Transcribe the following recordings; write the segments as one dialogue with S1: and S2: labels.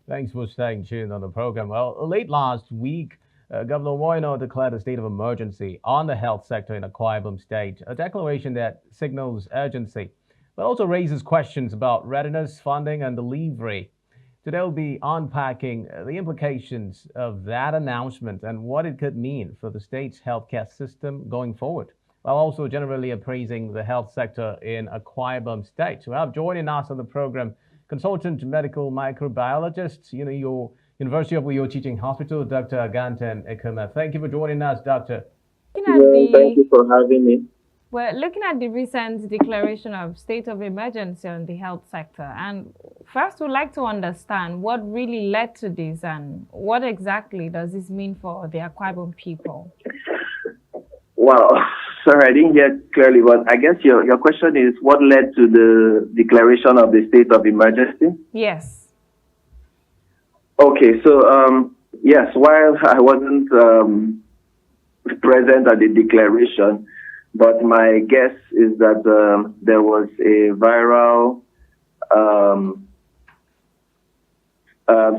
S1: Thanks for staying tuned on the program. Well, late last week, Governor Umo Eno declared a state of emergency on the health sector in Akwa Ibom State, a declaration that signals urgency, but also raises questions about readiness, funding, and delivery. Today, we'll be unpacking the implications of that announcement and what it could mean for the state's healthcare system going forward, while also generally appraising the health sector in Akwa Ibom State. So, joining us on the program consultant medical microbiologist, your University of Uyo Teaching Hospital, Dr. Agantem Ekuma. Thank you for joining us, Doctor.
S2: Looking at
S3: Yeah, thank
S2: the
S3: you for having me.
S2: we're looking at the recent declaration of state of emergency on the health sector, and first we'd like to understand what really led to this and what exactly does this mean for the Akwa Ibom people.
S3: Wow. Sorry, I didn't hear clearly, but I guess your question is what led to the declaration of the state of emergency?
S2: Yes.
S3: Okay, so yes, while I wasn't present at the declaration, but my guess is that there was a viral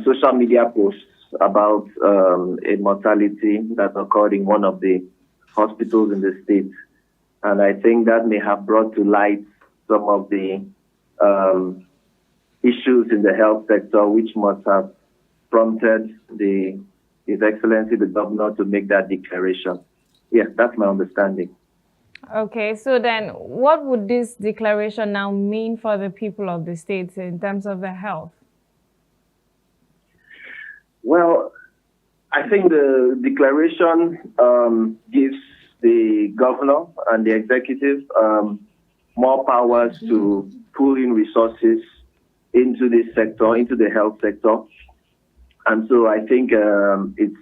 S3: social media post about a mortality that occurred in one of the hospitals in the state. And I think that may have brought to light some of the issues in the health sector, which must have prompted His Excellency the Governor to make that declaration. Yes, that's my understanding.
S2: Okay, so then what would this declaration now mean for the people of the state in terms of their health?
S3: Well, I think the declaration gives the governor and the executive more powers to pull in resources into this sector, into the health sector. And so I think it's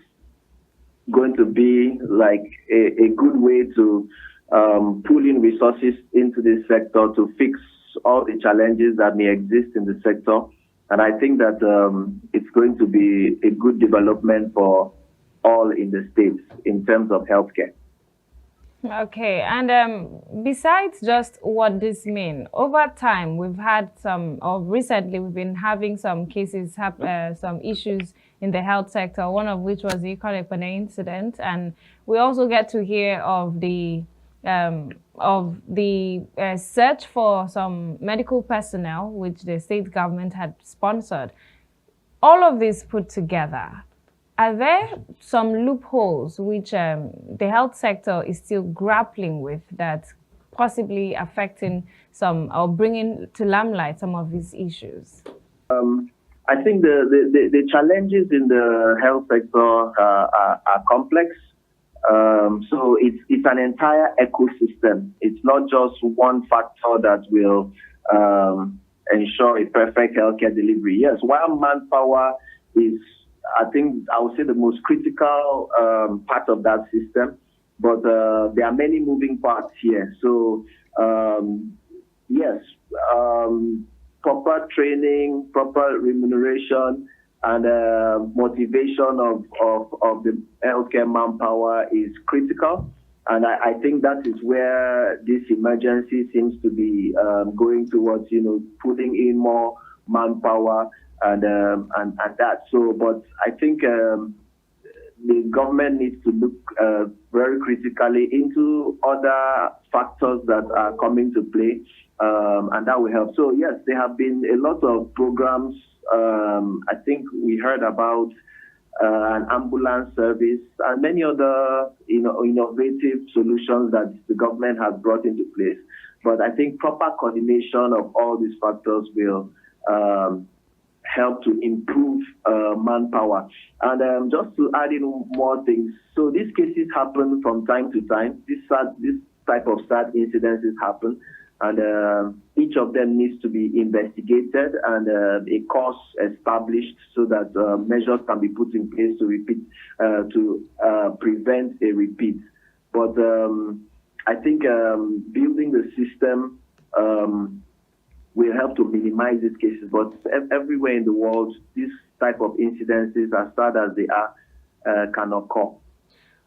S3: going to be like a good way to pull in resources into this sector to fix all the challenges that may exist in the sector. And I think that it's going to be a good development for all in the states in terms of healthcare.
S2: Okay, and besides just what this means, over time we've had some, or recently we've been having some cases, some issues in the health sector, one of which was the Ekuma incident, and we also get to hear of the search for some medical personnel, which the state government had sponsored. All of this put together, are there some loopholes which the health sector is still grappling with that possibly affecting some or bringing to limelight some of these issues?
S3: I think the challenges in the health sector are complex. So it's an entire ecosystem. It's not just one factor that will ensure a perfect healthcare delivery. Yes, while manpower is, I think, I would say the most critical part of that system, but there are many moving parts here. So yes, proper training, proper remuneration, and motivation of the healthcare manpower is critical. And I think that is where this emergency seems to be going towards, putting in more manpower and that. So, but I think the government needs to look very critically into other factors that are coming to play, and that will help. So yes, there have been a lot of programs. I think we heard about an ambulance service and many other innovative solutions that the government has brought into place. But I think proper coordination of all these factors will help to improve manpower. And just to add in more things, so these cases happen from time to time. This type of sad incidences happen, and each of them needs to be investigated and a cause established so that measures can be put in place to prevent a repeat. But I think building the system will help to minimize these cases. But everywhere in the world, these type of incidences, as sad as they are, can occur.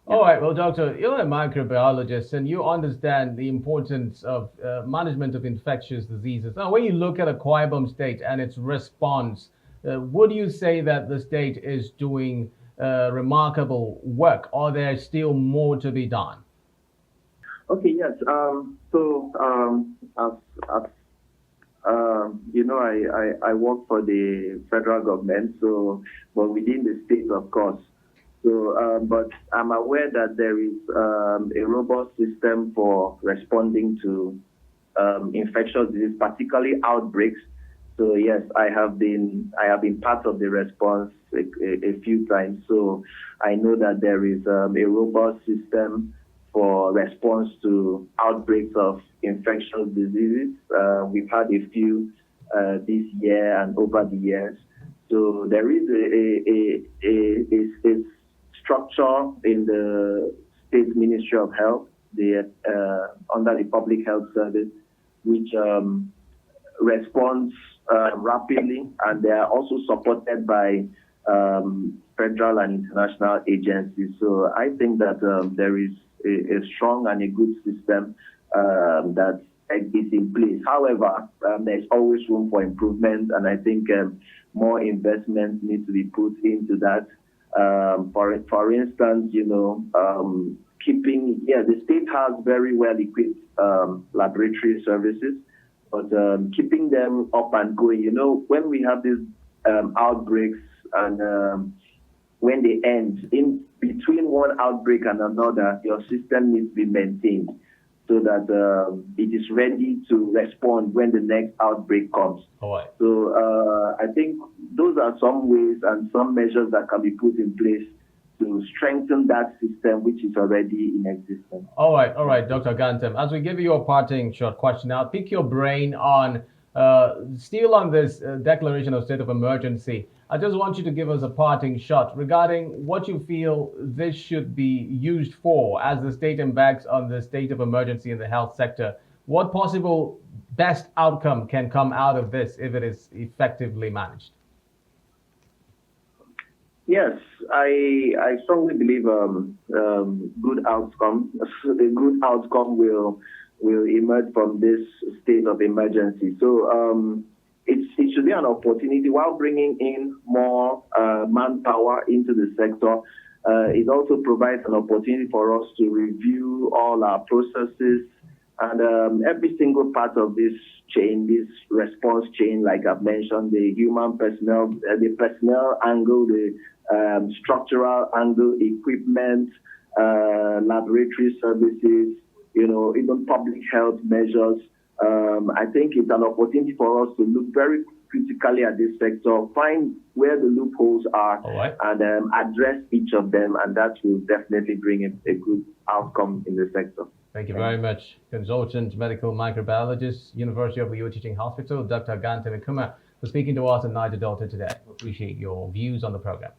S1: All right, well, Doctor, you're a microbiologist and you understand the importance of management of infectious diseases. Now, when you look at Akwa Ibom State and its response would you say that the state is doing remarkable work, or there's still more to be done?
S3: Okay, yes. As I work for the federal government, but within the state, of course. But I'm aware that there is a robust system for responding to infectious disease, particularly outbreaks. So yes, I have been part of the response a few times. So I know that there is a robust system for response to outbreaks of infectious diseases. We've had a few this year and over the years. So there is a structure in the State Ministry of Health, under the Public Health Service, which responds rapidly, and they are also supported by federal and international agencies. So I think that there is a strong and a good system that is in place. However, there's always room for improvement, and I think more investment needs to be put into that. For instance, the state has very well equipped laboratory services, but keeping them up and going. When we have these outbreaks and when they end, in between one outbreak and another, your system needs to be maintained so that it is ready to respond when the next outbreak comes.
S1: All right.
S3: So I think those are some ways and some measures that can be put in place to strengthen that system, which is already in existence.
S1: All right, Dr. Agantem. As we give you a parting short question, I'll pick your brain on still on this declaration of state of emergency. I just want you to give us a parting shot regarding what you feel this should be used for as the state embarks on the state of emergency in the health sector. What possible best outcome can come out of this if it is effectively managed?
S3: Yes, I strongly believe good outcome. A good outcome will emerge from this state of emergency. So it should be an opportunity while bringing in more manpower into the sector. It also provides an opportunity for us to review all our processes and every single part of this chain, this response chain, like I've mentioned, the human personnel, the personnel angle, the structural angle, equipment, laboratory services, even public health measures. I think it's an opportunity for us to look very critically at this sector, find where the loopholes are,
S1: right,
S3: and address each of them, and that will definitely bring a good outcome in the sector.
S1: Thank you very much. Consultant medical microbiologist, University of Uyo Teaching Hospital, Dr. Agantem Ekuma, for speaking to us in Niger Delta today. We appreciate your views on the program.